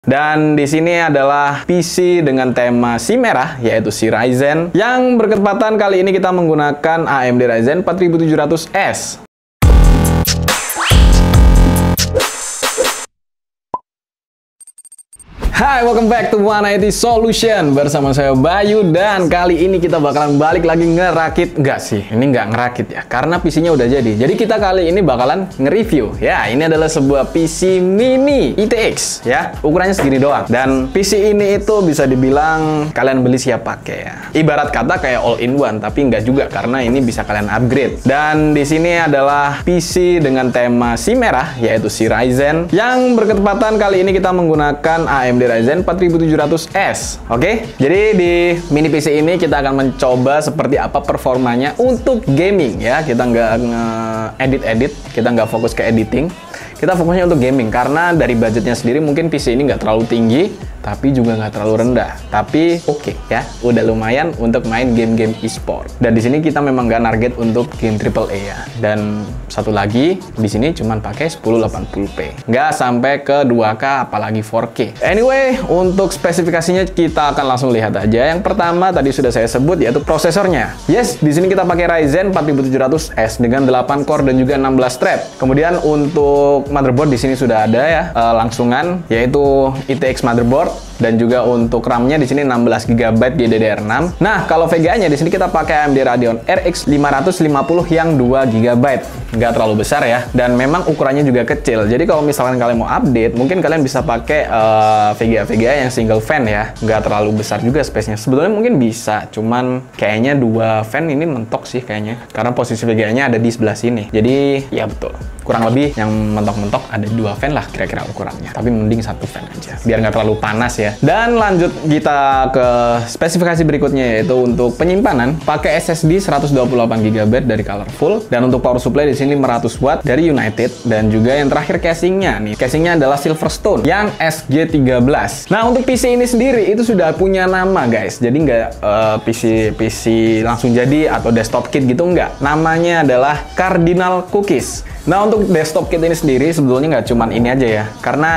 Dan di sini adalah PC dengan tema si merah, yaitu si Ryzen. Yang berkesempatan kali ini kita menggunakan AMD Ryzen 4700S. Hai, welcome back to 180 Solution. Bersama saya Bayu, dan kali ini kita bakalan balik lagi ngerakit. Enggak sih, ini nggak ngerakit ya, karena PC-nya udah jadi. Jadi kita kali ini bakalan nge-review. Ya, ini adalah sebuah PC mini ITX ya. Ukurannya segini doang. Dan PC ini itu bisa dibilang kalian beli siap pakai ya. Ibarat kata kayak all-in-one, tapi nggak juga karena ini bisa kalian upgrade. Dan di sini adalah PC dengan tema si merah, yaitu si Ryzen. Yang berkesempatan kali ini kita menggunakan AMD Ryzen 4700S. Oke, jadi di mini PC ini kita akan mencoba seperti apa performanya untuk gaming ya. Kita nggak edit-edit, kita nggak fokus ke editing. Kita fokusnya untuk gaming, karena dari budgetnya sendiri mungkin PC ini nggak terlalu tinggi, tapi juga nggak terlalu rendah. Tapi oke ya, udah lumayan untuk main game-game e-sport. Dan di sini kita memang nggak target untuk game AAA ya. Dan satu lagi, di sini cuman pakai 1080p, nggak sampai ke 2K apalagi 4K. Anyway, untuk spesifikasinya kita akan langsung lihat aja. Yang pertama tadi sudah saya sebut, yaitu prosesornya. Yes, di sini kita pakai Ryzen 4700S dengan 8 core dan juga 16 thread. Kemudian untuk motherboard di sini sudah ada ya, langsungan, yaitu ITX motherboard. Dan juga untuk RAM-nya di sini 16 GB GDDR6. Nah, kalau VGA-nya di sini kita pakai AMD Radeon RX 550 yang 2 GB. Nggak terlalu besar ya. Dan memang ukurannya juga kecil. Jadi kalau misalkan kalian mau update, mungkin kalian bisa pakai VGA yang single fan ya. Nggak terlalu besar juga space-nya. Sebetulnya mungkin bisa, cuman kayaknya 2 fan ini mentok sih kayaknya. Karena posisi VGA-nya ada di sebelah sini. Jadi ya betul, kurang lebih yang mentok-mentok ada 2 fan lah kira-kira ukurannya. Tapi mending 1 fan aja, biar nggak terlalu panas ya. Dan lanjut kita ke spesifikasi berikutnya, yaitu untuk penyimpanan pakai SSD 128 GB dari Colorful, dan untuk power supply di sini 500 watt dari United. Dan juga yang terakhir casingnya nih, casingnya adalah Silverstone yang SG13. Nah, untuk PC ini sendiri itu sudah punya nama guys, jadi nggak PC langsung jadi atau desktop kit gitu, nggak. Namanya adalah Cardinal Cookies. Nah, untuk desktop kit ini sendiri sebetulnya nggak cuman ini aja ya, karena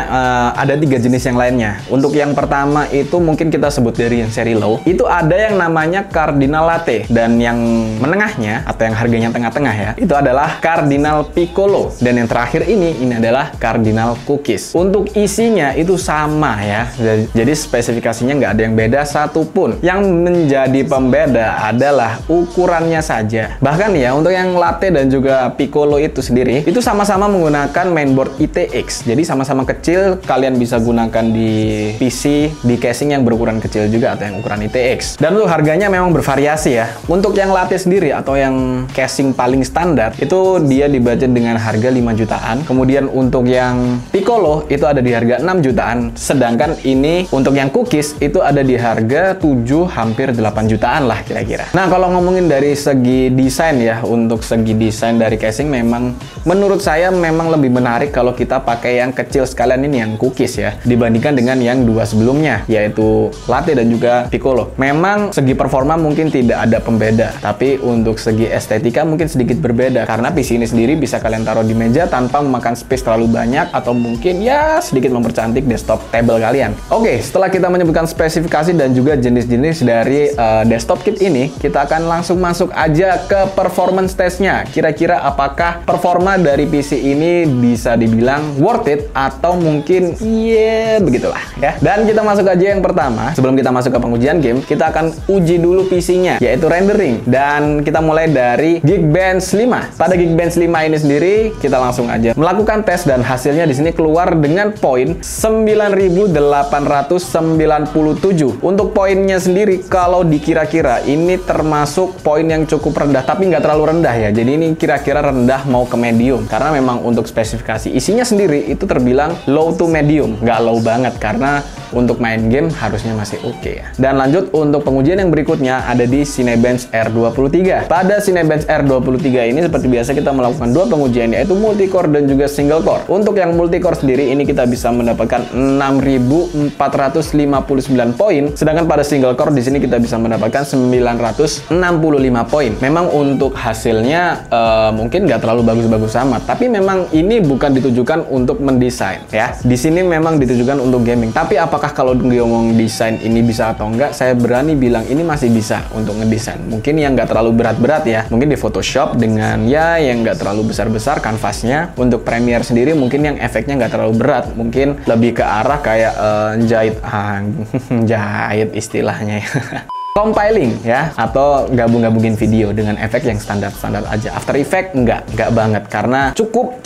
ada 3 jenis yang lainnya. Untuk yang pertama itu mungkin kita sebut dari yang seri low, itu ada yang namanya Cardinal Latte, dan yang menengahnya atau yang harganya tengah-tengah ya, itu adalah Cardinal Piccolo, dan yang terakhir ini adalah Cardinal Cookies. Untuk isinya itu sama ya, jadi spesifikasinya nggak ada yang beda satupun. Yang menjadi pembeda adalah ukurannya saja. Bahkan ya, untuk yang Latte dan juga Piccolo itu sendiri itu sama-sama menggunakan mainboard ITX. Jadi sama-sama kecil, kalian bisa gunakan di PC, di casing yang berukuran kecil juga atau yang ukuran ITX. Dan untuk harganya memang bervariasi ya. Untuk yang Latte sendiri atau yang casing paling standar, itu dia dibaca dengan harga 5 jutaan. Kemudian untuk yang Piccolo itu ada di harga 6 jutaan. Sedangkan ini untuk yang Cookies itu ada di harga 7 hampir 8 jutaan lah kira-kira. Nah, kalau ngomongin dari segi desain ya, untuk segi desain dari casing memang menurut saya memang lebih menarik kalau kita pakai yang kecil sekalian ini, yang Cookies ya, dibandingkan dengan yang 2 sebelumnya, yaitu Latte dan juga Piccolo. Memang segi performa mungkin tidak ada pembeda, tapi untuk segi estetika mungkin sedikit berbeda, karena PC ini sendiri bisa kalian taruh di meja tanpa memakan space terlalu banyak, atau mungkin ya sedikit mempercantik desktop table kalian. Oke, setelah kita menyebutkan spesifikasi dan juga jenis-jenis dari desktop kit ini, kita akan langsung masuk aja ke performance testnya. Kira-kira apakah performa dari PC ini bisa dibilang worth it, atau mungkin begitulah ya. Dan kita masuk aja yang pertama. Sebelum kita masuk ke pengujian game, kita akan uji dulu PC-nya, yaitu rendering. Dan kita mulai dari Geekbench 5. Pada Geekbench 5 ini sendiri, kita langsung aja melakukan tes, dan hasilnya di sini keluar dengan poin 9897. Untuk poinnya sendiri, kalau dikira-kira ini termasuk poin yang cukup rendah, tapi nggak terlalu rendah ya. Jadi ini kira-kira rendah mau ke medium, karena memang untuk spesifikasi isinya sendiri itu terbilang low to medium, nggak low banget, karena untuk main game harusnya masih oke ya. Dan lanjut untuk pengujian yang berikutnya ada di Cinebench R23. Pada Cinebench R23 ini seperti biasa kita melakukan dua pengujian, yaitu multicore dan juga single core. Untuk yang multicore sendiri ini kita bisa mendapatkan 6.459 poin, sedangkan pada single core di sini kita bisa mendapatkan 965 poin. Memang untuk hasilnya mungkin nggak terlalu bagus-bagus amat, tapi memang ini bukan ditujukan untuk mendesain ya. Di sini memang ditujukan untuk gaming. Tapi apakah kalau ngomong desain ini bisa atau enggak, saya berani bilang ini masih bisa untuk ngedesain. Mungkin yang nggak terlalu berat-berat ya, mungkin di Photoshop dengan ya yang nggak terlalu besar-besar kanvasnya. Untuk Premiere sendiri mungkin yang efeknya nggak terlalu berat, mungkin lebih ke arah kayak jahit jahit istilahnya ya. Compiling ya, atau gabung-gabungin video dengan efek yang standar-standar aja. After Effects enggak banget, karena cukup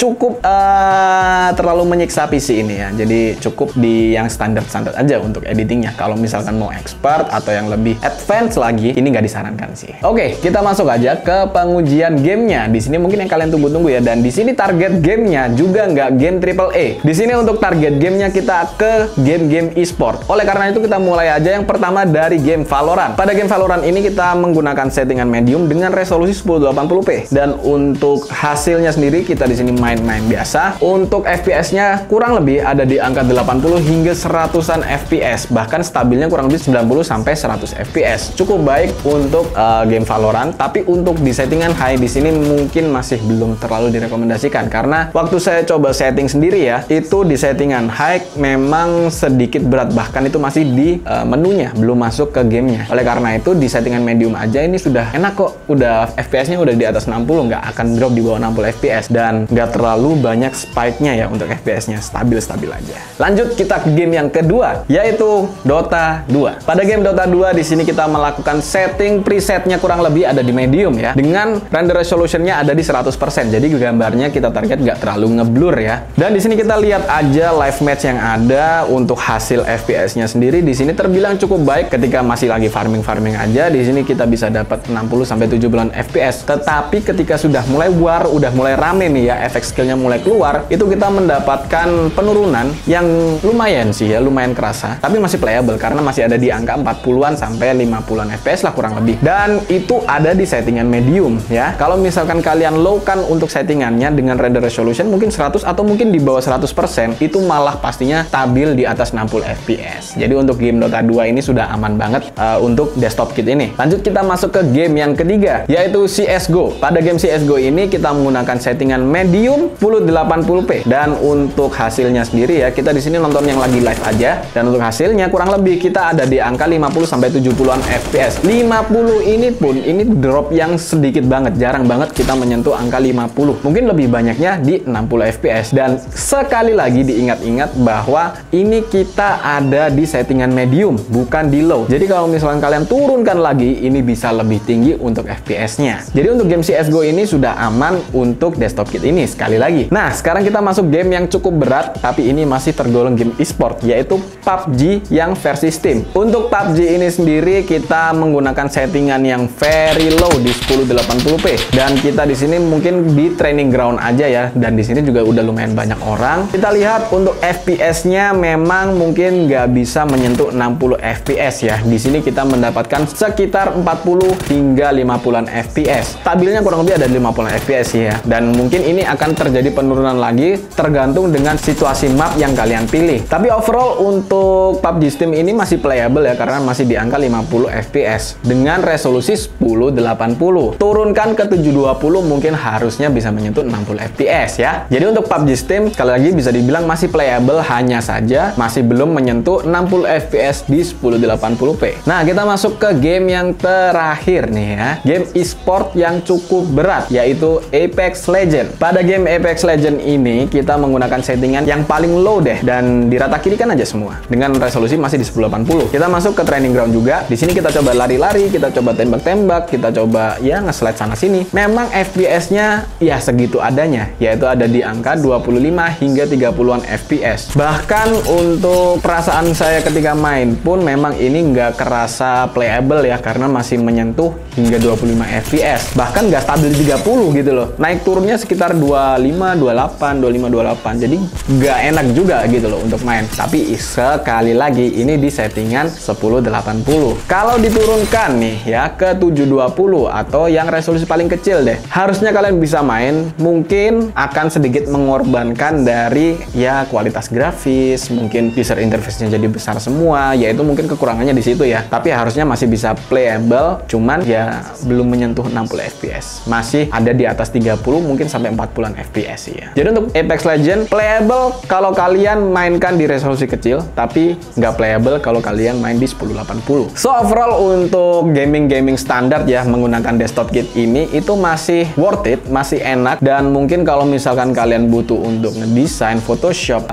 terlalu menyiksa PC ini ya. Jadi cukup di yang standar-standar aja untuk editingnya. Kalau misalkan mau expert atau yang lebih advance lagi, ini nggak disarankan sih. Oke, kita masuk aja ke pengujian gamenya. Di sini mungkin yang kalian tunggu-tunggu ya. Dan di sini target gamenya juga nggak game AAA. Di sini untuk target gamenya kita ke game-game e-sport. Oleh karena itu kita mulai aja yang pertama dari game Valorant. Pada game Valorant ini kita menggunakan settingan medium dengan resolusi 1080p, dan untuk hasilnya sendiri kita di sini main-main biasa. Untuk FPS-nya kurang lebih ada di angka 80 hingga 100-an FPS, bahkan stabilnya kurang lebih 90 sampai 100 FPS. Cukup baik untuk game Valorant, tapi untuk di settingan high di sini mungkin masih belum terlalu direkomendasikan, karena waktu saya coba setting sendiri ya, itu di settingan high memang sedikit berat, bahkan itu masih di menunya, belum masuk ke gamenya. Oleh karena itu di settingan medium aja ini sudah enak kok, udah FPS-nya udah di atas 60, nggak akan drop di bawah 60 FPS, dan nggak terlalu banyak spike-nya ya untuk FPS-nya, stabil-stabil aja. Lanjut kita ke game yang kedua, yaitu Dota 2. Pada game Dota 2 di sini kita melakukan setting presetnya kurang lebih ada di medium ya, dengan render resolution-nya ada di 100%, jadi gambarnya kita target nggak terlalu ngeblur ya. Dan di sini kita lihat aja live match yang ada. Untuk hasil FPS-nya sendiri di sini terbilang cukup baik ketika masih lagi farming aja. Di sini kita bisa dapat 60 sampai 70-an FPS. Tetapi ketika sudah mulai war, udah mulai rame nih ya, efek skillnya mulai keluar, itu kita mendapatkan penurunan yang lumayan sih ya, lumayan kerasa. Tapi masih playable karena masih ada di angka 40-an sampai 50-an FPS lah kurang lebih. Dan itu ada di settingan medium ya. Kalau misalkan kalian low kan untuk settingannya dengan render resolution mungkin 100 atau mungkin di bawah 100%, itu malah pastinya stabil di atas 60 FPS. Jadi untuk game Dota 2 ini sudah aman banget untuk desktop kit ini. Lanjut kita masuk ke game yang ketiga, yaitu CSGO. Pada game CSGO ini kita menggunakan settingan medium 1080p, dan untuk hasilnya sendiri ya, kita di sini nonton yang lagi live aja, dan untuk hasilnya kurang lebih kita ada di angka 50 sampai 70-an FPS. 50 ini pun ini drop yang sedikit banget, jarang banget kita menyentuh angka 50. Mungkin lebih banyaknya di 60 FPS. Dan sekali lagi diingat-ingat bahwa ini kita ada di settingan medium, bukan di low. Jadi kalau misalkan kalian turunkan lagi, ini bisa lebih tinggi untuk FPS-nya. Jadi untuk game CSGO ini sudah aman untuk desktop kit ini, sekali lagi. Nah, sekarang kita masuk game yang cukup berat, tapi ini masih tergolong game e-sport, yaitu PUBG yang versi Steam. Untuk PUBG ini sendiri kita menggunakan settingan yang very low di 1080p, dan kita di sini mungkin di training ground aja ya, dan di sini juga udah lumayan banyak orang. Kita lihat untuk FPS-nya memang mungkin nggak bisa menyentuh 60 FPS ya. Di sini kita mendapatkan sekitar 40 hingga 50-an FPS. Stabilnya kurang lebih ada 50-an FPS ya. Dan mungkin ini akan terjadi penurunan lagi tergantung dengan situasi map yang kalian pilih. Tapi overall untuk PUBG Steam ini masih playable ya, karena masih di angka 50 FPS dengan resolusi 1080. Turunkan ke 720 mungkin harusnya bisa menyentuh 60 FPS ya. Jadi untuk PUBG Steam sekali lagi bisa dibilang masih playable, hanya saja masih belum menyentuh 60 FPS di 1080p. Nah, kita masuk ke game yang terakhir nih ya, game e-sport yang cukup berat, yaitu Apex Legends. Pada game Apex Legends ini kita menggunakan settingan yang paling low deh, dan di rata kiri kan aja semua dengan resolusi masih di 1080. Kita masuk ke training ground juga. Di sini kita coba lari-lari, kita coba tembak-tembak, kita coba ya nge-slide sana sini. Memang FPS-nya ya segitu adanya, yaitu ada di angka 25 hingga 30-an FPS. Bahkan untuk perasaan saya ketika main pun memang ini nggak kerasa bisa playable ya, karena masih menyentuh hingga 25 fps, bahkan nggak stabil 30 gitu loh, naik turunnya sekitar 25, 28, 25, 28, jadi nggak enak juga gitu loh untuk main. Tapi sekali lagi ini di settingan 1080. Kalau diturunkan nih ya ke 720 atau yang resolusi paling kecil deh, harusnya kalian bisa main. Mungkin akan sedikit mengorbankan dari ya kualitas grafis, mungkin user interface-nya jadi besar semua, yaitu mungkin kekurangannya di situ ya. Tapi harusnya masih bisa playable, cuman ya belum menyentuh 60 fps, masih ada di atas 30, mungkin sampai 40-an fps ya. Jadi untuk Apex Legends playable kalau kalian mainkan di resolusi kecil, tapi nggak playable kalau kalian main di 1080. So overall untuk gaming standar ya, menggunakan desktop kit ini itu masih worth it, masih enak. Dan mungkin kalau misalkan kalian butuh untuk ngedesain Photoshop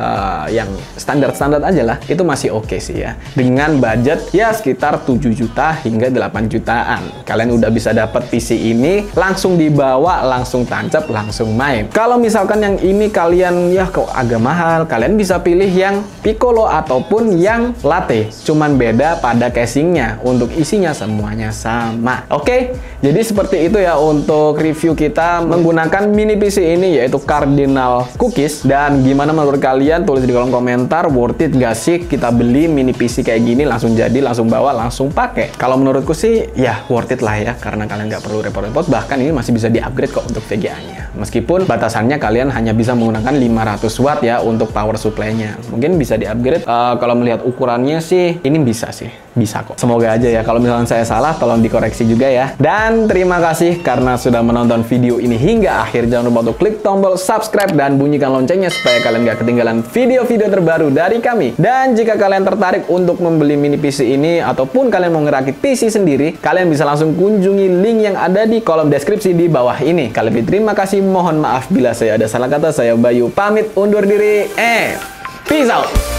yang standar-standar aja lah, itu masih oke sih ya, dengan budget ya sekitar 7 juta hingga 8 jutaan. Kalian udah bisa dapat PC ini, langsung dibawa, langsung tancap, langsung main. Kalau misalkan yang ini kalian ya kok agak mahal, kalian bisa pilih yang Piccolo ataupun yang Latte, cuman beda pada casingnya. Untuk isinya semuanya sama. Oke, jadi seperti itu ya untuk review kita menggunakan mini PC ini, yaitu Cardinal Cookies. Dan gimana menurut kalian? Tulis di kolom komentar, worth it gak sih kita beli mini PC kayak gini, langsung jadi, langsung bawa, langsung pakai? Kalau menurutku sih ya worth it lah ya, karena kalian nggak perlu repot-repot. Bahkan ini masih bisa di-upgrade kok untuk VGA-nya. Meskipun batasannya kalian hanya bisa menggunakan 500 watt ya untuk power supply-nya. Mungkin bisa di-upgrade. Kalau melihat ukurannya sih, ini bisa sih. Bisa kok. Semoga aja ya. Kalau misalnya saya salah, tolong dikoreksi juga ya. Dan terima kasih karena sudah menonton video ini hingga akhir. Jangan lupa untuk klik tombol subscribe dan bunyikan loncengnya supaya kalian nggak ketinggalan video-video terbaru dari kami. Dan jika kalian tertarik untuk membeli mini PC ini, ataupun kalian mau ngerakit PC sendiri, kalian bisa langsung kunjungi link yang ada di kolom deskripsi di bawah ini. Kalian lebih terima kasih, mohon maaf bila saya ada salah kata. Saya Bayu pamit undur diri. Peace out.